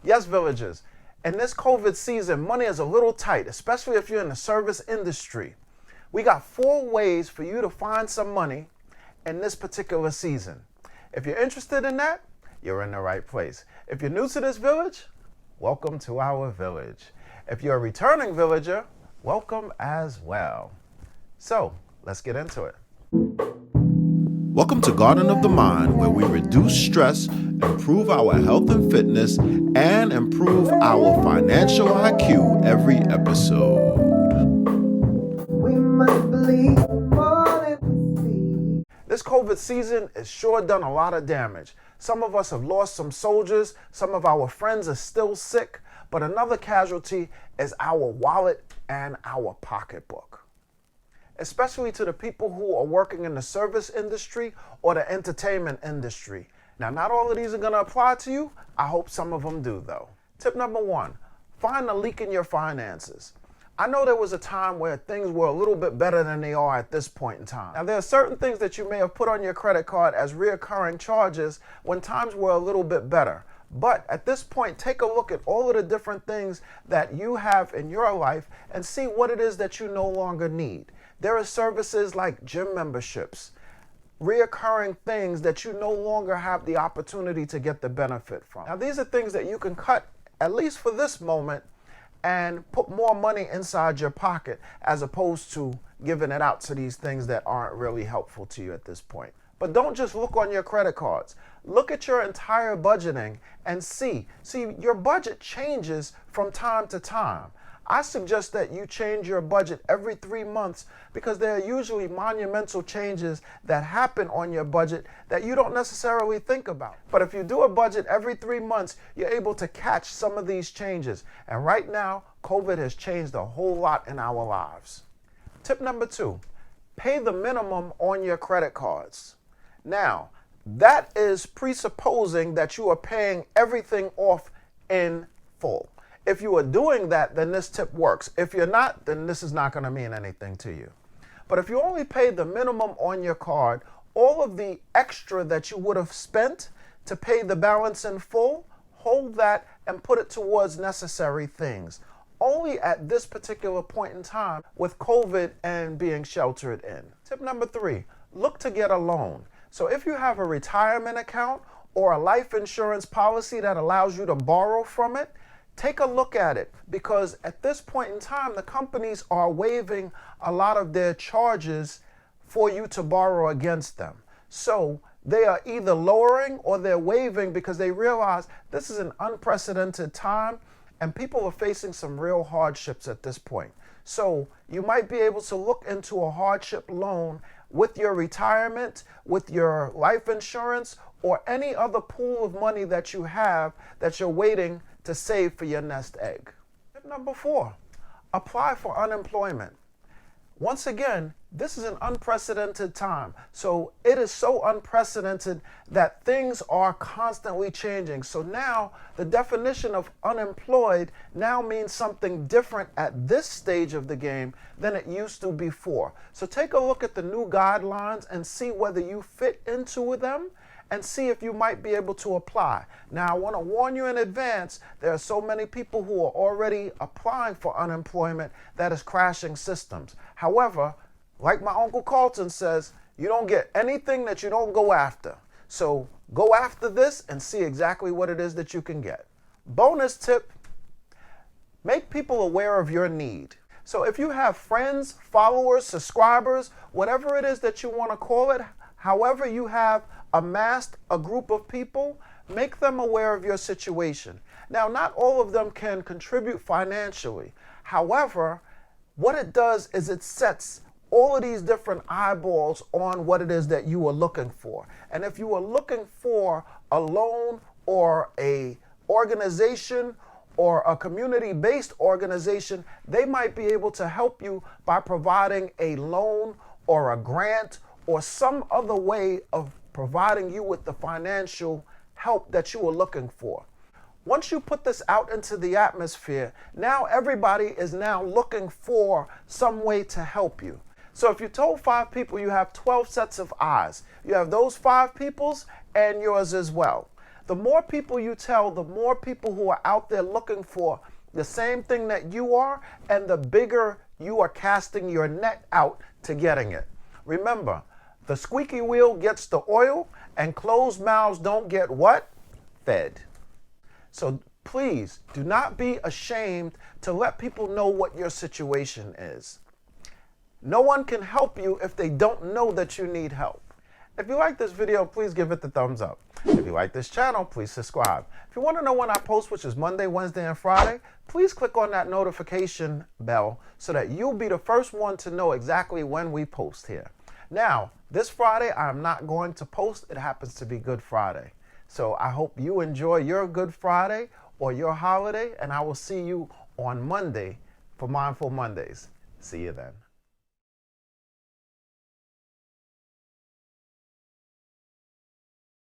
Yes, villagers, in this COVID season, money is a little tight, especially if you're in the service industry. We got 4 ways for you to find some money in this particular season. If you're interested in that, you're in the right place. If you're new to this village, welcome to our village. If you're a returning villager, welcome as well. So, let's get into it. Welcome to Garden of the Mind, where we reduce stress, improve our health and fitness, and improve our financial IQ every episode. We must believe more than we see. This COVID season has sure done a lot of damage. Some of us have lost some soldiers, some of our friends are still sick, but another casualty is our wallet and our pocketbook. Especially to the people who are working in the service industry or the entertainment industry. Now, not all of these are gonna apply to you. I hope some of them do though. Tip number 1, find a leak in your finances. I know there was a time where things were a little bit better than they are at this point in time. Now, there are certain things that you may have put on your credit card as reoccurring charges when times were a little bit better. But at this point, take a look at all of the different things that you have in your life and see what it is that you no longer need. There are services like gym memberships, reoccurring things that you no longer have the opportunity to get the benefit from. Now, these are things that you can cut, at least for this moment, and put more money inside your pocket as opposed to giving it out to these things that aren't really helpful to you at this point. But don't just look on your credit cards. Look at your entire budgeting and see. See, your budget changes from time to time. I suggest that you change your budget every 3 months because there are usually monumental changes that happen on your budget that you don't necessarily think about. But if you do a budget every 3 months, you're able to catch some of these changes. And right now, COVID has changed a whole lot in our lives. Tip number 2, pay the minimum on your credit cards. Now, that is presupposing that you are paying everything off in full. If you are doing that, then this tip works. If you're not, then this is not going to mean anything to you. But if you only pay the minimum on your card, all of the extra that you would have spent to pay the balance in full, hold that and put it towards necessary things. Only at this particular point in time with COVID and being sheltered in. Tip number 3, look to get a loan. So if you have a retirement account or a life insurance policy that allows you to borrow from it, take a look at it, because at this point in time, the companies are waiving a lot of their charges for you to borrow against them. So they are either lowering or they're waiving because they realize this is an unprecedented time and people are facing some real hardships at this point. So you might be able to look into a hardship loan with your retirement, with your life insurance, or any other pool of money that you have that you're waiting to save for your nest egg. Tip number 4, apply for unemployment. Once again, this is an unprecedented time. So it is so unprecedented that things are constantly changing. So now the definition of unemployed now means something different at this stage of the game than it used to before. So take a look at the new guidelines and see whether you fit into them and see if you might be able to apply. Now, I want to warn you in advance, there are so many people who are already applying for unemployment that is crashing systems. However, like my Uncle Carlton says, you don't get anything that you don't go after. So go after this and see exactly what it is that you can get. Bonus tip, make people aware of your need. So if you have friends, followers, subscribers, whatever it is that you want to call it, however you have amassed a group of people, make them aware of your situation. Now, not all of them can contribute financially. However, what it does is it sets all of these different eyeballs on what it is that you are looking for. And if you are looking for a loan or a organization or a community-based organization, they might be able to help you by providing a loan or a grant or some other way of providing you with the financial help that you are looking for. Once you put this out into the atmosphere, now everybody is now looking for some way to help you. So if you told 5 people, you have 12 sets of eyes. You have those 5 people's and yours as well. The more people you tell, the more people who are out there looking for the same thing that you are, and the bigger you are casting your net out to getting it. Remember, the squeaky wheel gets the oil, and closed mouths don't get what? Fed. So please do not be ashamed to let people know what your situation is. No one can help you if they don't know that you need help. If you like this video, please give it the thumbs up. If you like this channel, please subscribe. If you want to know when I post, which is Monday, Wednesday, and Friday, please click on that notification bell so that you'll be the first one to know exactly when we post here. Now, this Friday, I'm not going to post. It happens to be Good Friday. So I hope you enjoy your Good Friday or your holiday, and I will see you on Monday for Mindful Mondays. See you then.